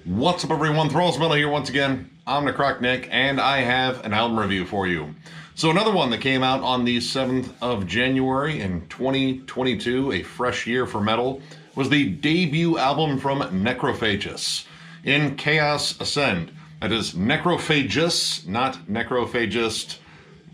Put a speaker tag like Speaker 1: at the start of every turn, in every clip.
Speaker 1: What's up everyone, Thralls here once again. I'm Necrotic Nick, and I have an album review for you. So another one that came out on the 7th of January in 2022, a fresh year for metal, was the debut album from Necrophagous, In Chaos Ascend. That is Necrophagous, not Necrophagist.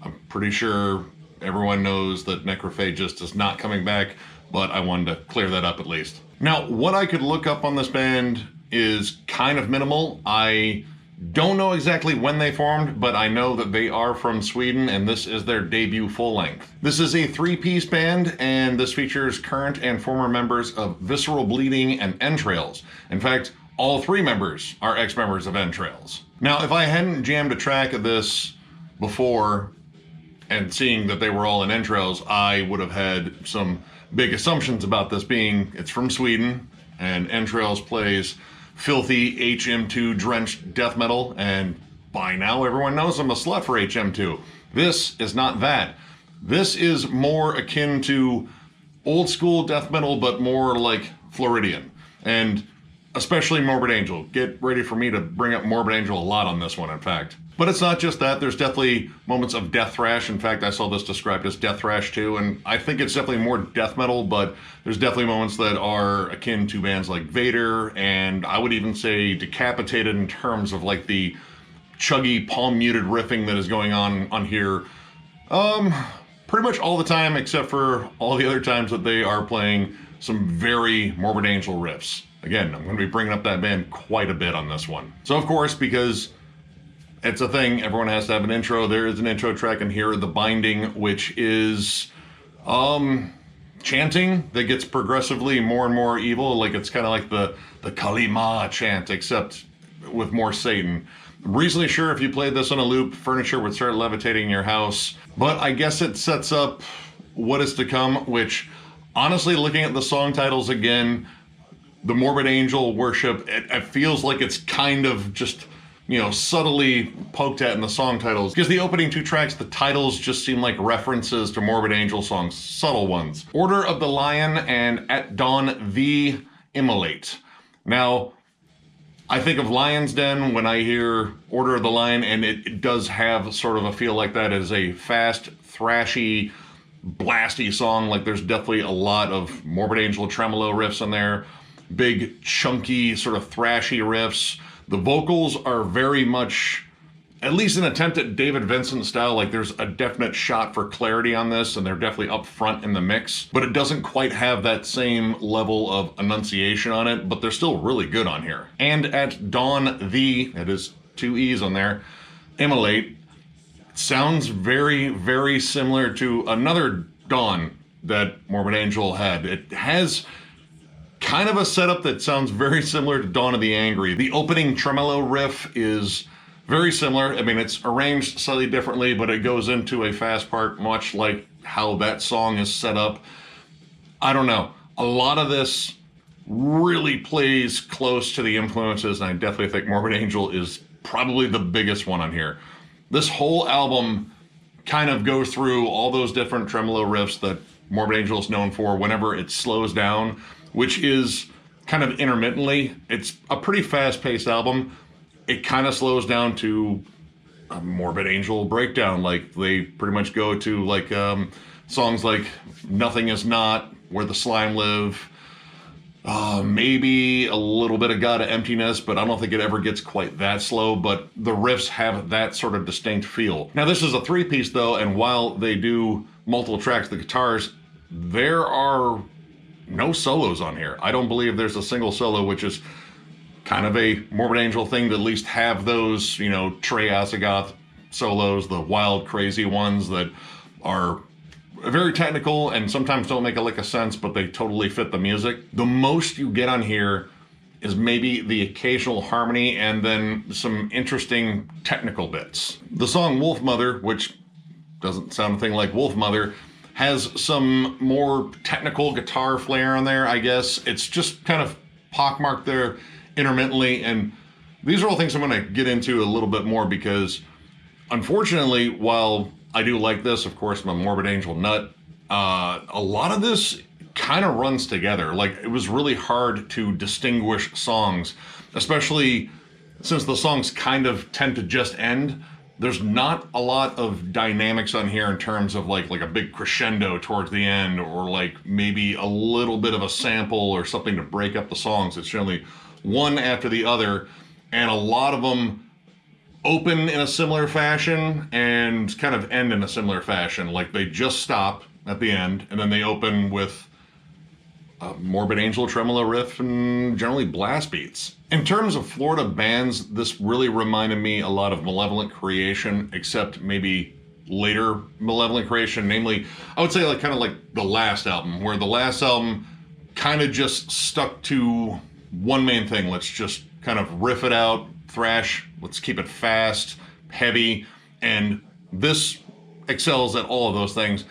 Speaker 1: I'm pretty sure everyone knows that Necrophagist is not coming back, but I wanted to clear that up at least. Now, what I could look up on this band is kind of minimal. I don't know exactly when they formed, but I know that they are from Sweden, and this is their debut full length. This is a three-piece band, and this features current and former members of Visceral Bleeding and Entrails. In fact, all three members are ex-members of Entrails. Now, if I hadn't jammed a track of this before and seeing that they were all in Entrails, I would have had some big assumptions about this, being it's from Sweden, and Entrails plays filthy HM2 drenched death metal, and by now everyone knows I'm a slut for HM2. This is not that. This is more akin to old school death metal, but more like Floridian, and especially Morbid Angel. Get ready for me to bring up Morbid Angel a lot on this one, in fact. But it's not just that. There's definitely moments of death thrash. In fact, I saw this described as death thrash too, and I think it's definitely more death metal, but there's definitely moments that are akin to bands like Vader, and I would even say Decapitated in terms of like the chuggy, palm-muted riffing that is going on here. Pretty much all the time, except for all the other times that they are playing some very Morbid Angel riffs. Again, I'm going to be bringing up that band quite a bit on this one. So of course, because it's a thing, everyone has to have an intro, there is an intro track in here, The Binding, which is chanting that gets progressively more and more evil. Like, it's kind of like the Kali Ma chant, except with more Satan. I'm reasonably sure if you played this on a loop, furniture would start levitating in your house. But I guess it sets up what is to come, which, honestly, looking at the song titles again, the Morbid Angel worship, it feels like it's kind of just, you know, subtly poked at in the song titles. Because the opening two tracks, the titles just seem like references to Morbid Angel songs, subtle ones. Order of the Lion and At Dawn the Immolate. Now, I think of Lion's Den when I hear Order of the Lion, and it does have sort of a feel like that as a fast, thrashy, blasty song. Like, there's definitely a lot of Morbid Angel tremolo riffs in there. Big, chunky, sort of thrashy riffs. The vocals are very much, at least an attempt at David Vincent style. Like, there's a definite shot for clarity on this, and they're definitely up front in the mix, but it doesn't quite have that same level of enunciation on it, but they're still really good on here. And At Dawn it is two E's on there, Immolate, sounds very, very similar to another Dawn that Morbid Angel had. It has kind of a setup that sounds very similar to Dawn of the Angry. The opening tremolo riff is very similar. I mean, it's arranged slightly differently, but it goes into a fast part, much like how that song is set up. I don't know. A lot of this really plays close to the influences, and I definitely think Morbid Angel is probably the biggest one on here. This whole album kind of goes through all those different tremolo riffs that Morbid Angel is known for whenever it slows down, which is kind of intermittently. It's a pretty fast-paced album. It kind of slows down to a Morbid Angel breakdown. Like, they pretty much go to like songs like Nothing Is Not, Where the Slime Live, maybe a little bit of God of Emptiness, but I don't think it ever gets quite that slow, but the riffs have that sort of distinct feel. Now, this is a three-piece though, and while they do multiple tracks, the guitars, there are no solos on here. I don't believe there's a single solo, which is kind of a Morbid Angel thing to at least have those, you know, Trey Asagoth solos, the wild, crazy ones that are very technical and sometimes don't make a lick of sense, but they totally fit the music. The most you get on here is maybe the occasional harmony and then some interesting technical bits. The song Wolf Mother, which doesn't sound a thing like Wolf Mother, has some more technical guitar flair on there, I guess. It's just kind of pockmarked there intermittently, and these are all things I'm going to get into a little bit more because, unfortunately, while I do like this, of course, I'm a Morbid Angel nut, a lot of this kind of runs together. Like, it was really hard to distinguish songs especially since the songs kind of tend to just end. There's not a lot of dynamics on here in terms of like a big crescendo towards the end, or like maybe a little bit of a sample or something to break up the songs. It's generally one after the other, and a lot of them open in a similar fashion and kind of end in a similar fashion. Like they just stop at the end, and then they open with a Morbid Angel tremolo riff and generally blast beats. In terms of Florida bands, this really reminded me a lot of Malevolent Creation, except maybe later Malevolent Creation, namely, I would say like kind of like the last album, where the last album kind of just stuck to one main thing. Let's just kind of riff it out, thrash, let's keep it fast, heavy, and this excels at all of those things.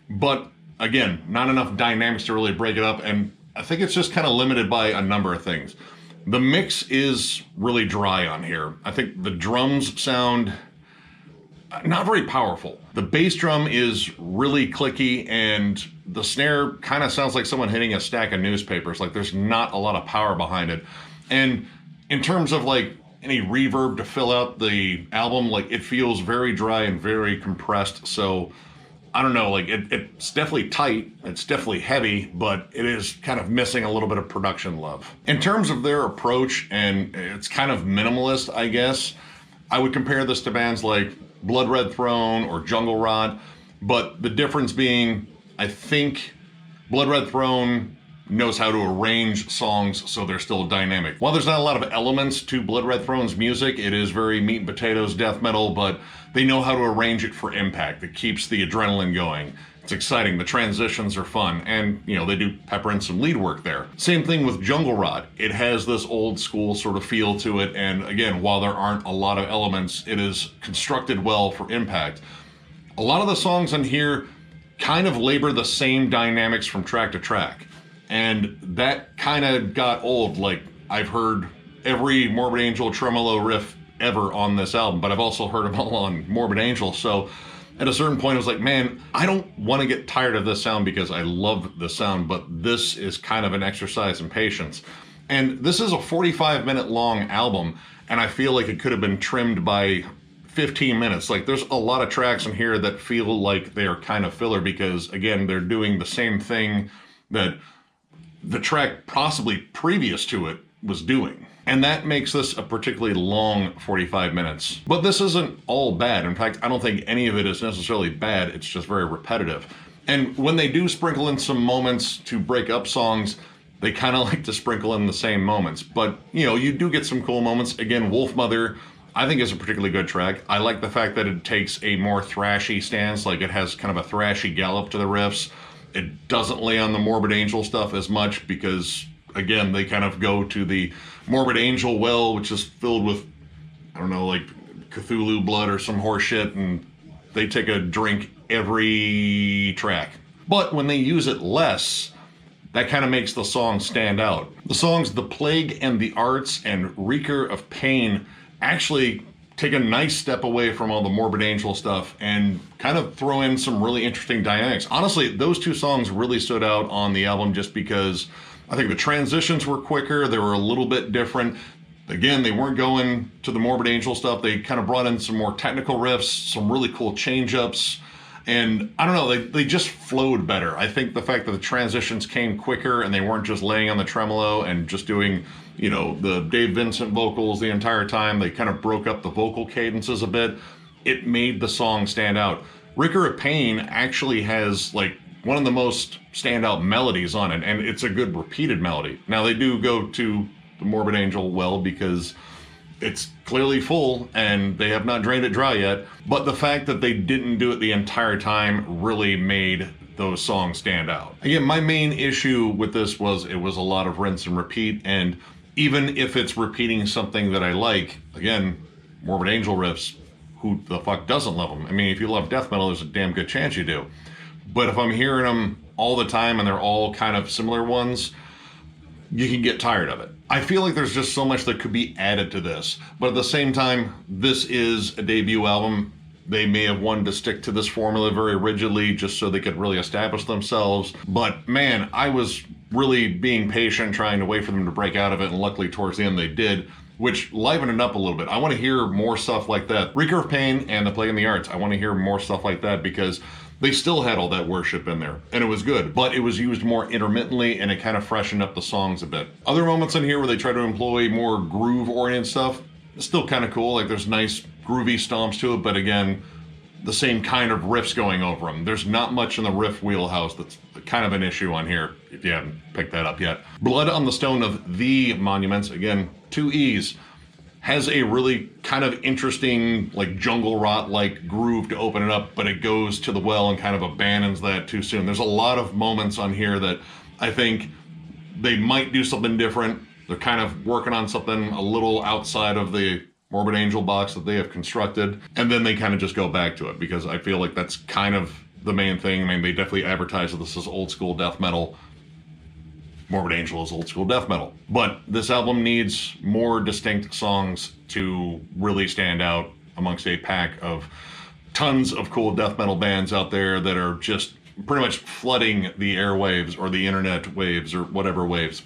Speaker 1: But again, not enough dynamics to really break it up, and I think it's just kind of limited by a number of things. The mix is really dry on here. I think the drums sound not very powerful. The bass drum is really clicky, and the snare kind of sounds like someone hitting a stack of newspapers. Like there's not a lot of power behind it. And in terms of like any reverb to fill out the album, like it feels very dry and very compressed. So I don't know, like it's definitely tight, it's definitely heavy, but it is kind of missing a little bit of production love. In terms of their approach, and it's kind of minimalist, I guess, I would compare this to bands like Blood Red Throne or Jungle Rot, but the difference being, I think Blood Red Throne knows how to arrange songs so they're still dynamic. While there's not a lot of elements to Blood Red Throne's music, it is very meat and potatoes death metal, but they know how to arrange it for impact. It keeps the adrenaline going. It's exciting, the transitions are fun, and you know, they do pepper in some lead work there. Same thing with Jungle Rot. It has this old school sort of feel to it, and again, while there aren't a lot of elements, it is constructed well for impact. A lot of the songs on here kind of labor the same dynamics from track to track, and that kind of got old. Like, I've heard every Morbid Angel tremolo riff ever on this album, but I've also heard them all on Morbid Angel, so at a certain point I was like, man, I don't want to get tired of this sound because I love the sound, but this is kind of an exercise in patience. And this is a 45-minute long album, and I feel like it could have been trimmed by 15 minutes. Like, there's a lot of tracks in here that feel like they are kind of filler because, again, they're doing the same thing that the track possibly previous to it was doing. And that makes this a particularly long 45 minutes. But this isn't all bad. In fact, I don't think any of it is necessarily bad. It's just very repetitive. And when they do sprinkle in some moments to break up songs, they kind of like to sprinkle in the same moments. But, you know, you do get some cool moments. Again, Wolf Mother, I think, is a particularly good track. I like the fact that it takes a more thrashy stance. Like, it has kind of a thrashy gallop to the riffs. It doesn't lay on the Morbid Angel stuff as much because, again, they kind of go to the Morbid Angel well, which is filled with, I don't know, like Cthulhu blood or some horse shit, and they take a drink every track. But when they use it less, that kind of makes the song stand out. The songs The Plague and the Arts and Wreaker of Pain actually take a nice step away from all the Morbid Angel stuff and kind of throw in some really interesting dynamics. Honestly, those two songs really stood out on the album just because I think the transitions were quicker, they were a little bit different. Again, they weren't going to the Morbid Angel stuff. They kind of brought in some more technical riffs, some really cool change-ups, and I don't know, they just flowed better. I think the fact that the transitions came quicker and they weren't just laying on the tremolo and just doing, you know, the Dave Vincent vocals the entire time, they kind of broke up the vocal cadences a bit. It made the song stand out. Wreaker of Pain actually has like one of the most standout melodies on it, and it's a good repeated melody. Now, they do go to the Morbid Angel well because it's clearly full and they have not drained it dry yet, but the fact that they didn't do it the entire time really made those songs stand out. Again, my main issue with this was it was a lot of rinse and repeat, and even if it's repeating something that I like, again, Morbid Angel riffs, who the fuck doesn't love them? I mean, if you love death metal, there's a damn good chance you do. But if I'm hearing them all the time and they're all kind of similar ones, you can get tired of it. I feel like there's just so much that could be added to this. But at the same time, this is a debut album. They may have wanted to stick to this formula very rigidly just so they could really establish themselves. But man, I was really being patient, trying to wait for them to break out of it, and luckily towards the end they did, which livened it up a little bit. I want to hear more stuff like that. Recurve Pain and The Plague in the Arts, I want to hear more stuff like that because they still had all that worship in there, and it was good, but it was used more intermittently, and it kind of freshened up the songs a bit. Other moments in here where they try to employ more groove-oriented stuff, it's still kind of cool. Like, there's nice groovy stomps to it, but again, the same kind of riffs going over them. There's not much in the riff wheelhouse that's kind of an issue on here, if you haven't picked that up yet. Blood on the Stone of the Monuments, again, 2 E's, has a really kind of interesting, like, jungle rot-like groove to open it up, but it goes to the well and kind of abandons that too soon. There's a lot of moments on here that I think they might do something different. They're kind of working on something a little outside of the Morbid Angel box that they have constructed, and then they kind of just go back to it, because I feel like that's kind of the main thing. I mean, they definitely advertise that this is old school death metal. Morbid Angel is old school death metal. But this album needs more distinct songs to really stand out amongst a pack of tons of cool death metal bands out there that are just pretty much flooding the airwaves or the internet waves or whatever waves.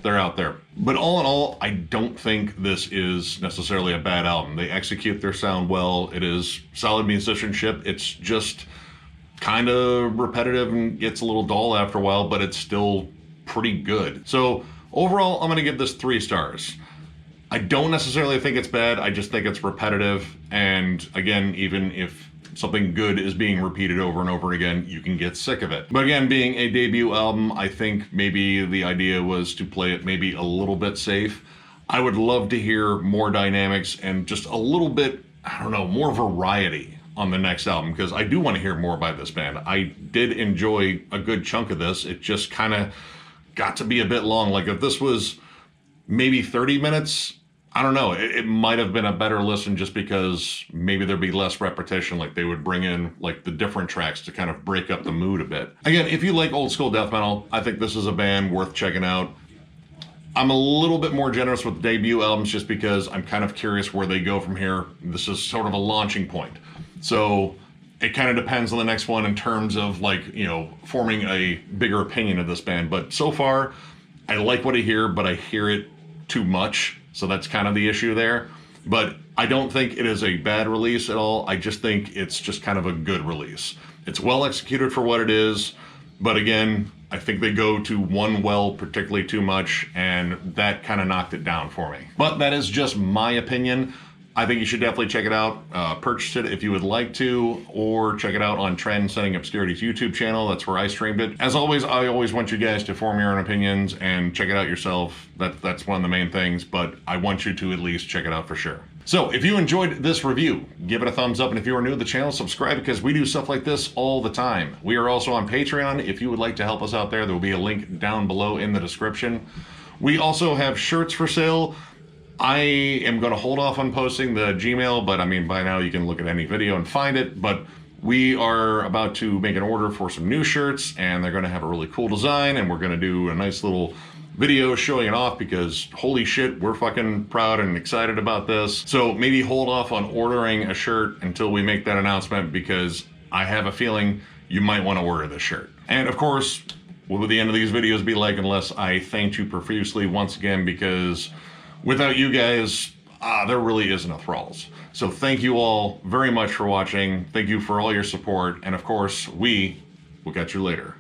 Speaker 1: They're out there. But all in all, I don't think this is necessarily a bad album. They execute their sound well. It is solid musicianship. It's just kind of repetitive and gets a little dull after a while, but it's still pretty good. So overall, I'm going to give this 3 stars. I don't necessarily think it's bad. I just think it's repetitive. And again, even if something good is being repeated over and over again, you can get sick of it. But again, being a debut album, I think maybe the idea was to play it maybe a little bit safe. I would love to hear more dynamics and just a little bit, I don't know, more variety on the next album, because I do want to hear more by this band. I did enjoy a good chunk of this. It just kind of got to be a bit long. Like, if this was maybe 30 minutes, I don't know, it might have been a better listen, just because maybe there'd be less repetition. Like, they would bring in like the different tracks to kind of break up the mood a bit. Again, if you like old school death metal, I think this is a band worth checking out. I'm a little bit more generous with debut albums just because I'm kind of curious where they go from here. This is sort of a launching point. So it kind of depends on the next one in terms of, like, you know, forming a bigger opinion of this band. But so far, I like what I hear, but I hear it too much. So that's kind of the issue there. But I don't think it is a bad release at all. I just think it's just kind of a good release. It's well executed for what it is. But again, I think they go to one well particularly too much, and that kind of knocked it down for me. But that is just my opinion. I think you should definitely check it out. Purchase it if you would like to, or check it out on Transcending Obscurity's YouTube channel. That's where I streamed it. As always, I always want you guys to form your own opinions and check it out yourself. That's one of the main things, but I want you to at least check it out for sure. So if you enjoyed this review, give it a thumbs up, and if you are new to the channel, subscribe, because we do stuff like this all the time. We are also on Patreon. If you would like to help us out there will be a link down below in the description. We also have shirts for sale. I am going to hold off on posting the Gmail, but I mean, by now you can look at any video and find it. But we are about to make an order for some new shirts, and they're going to have a really cool design, and we're going to do a nice little video showing it off, because holy shit, we're fucking proud and excited about this. So maybe hold off on ordering a shirt until we make that announcement, because I have a feeling you might want to order this shirt. And of course, what will the end of these videos be like unless I thank you profusely once again, because without you guys, there really isn't a Thralls. So thank you all very much for watching. Thank you for all your support. And of course, we will catch you later.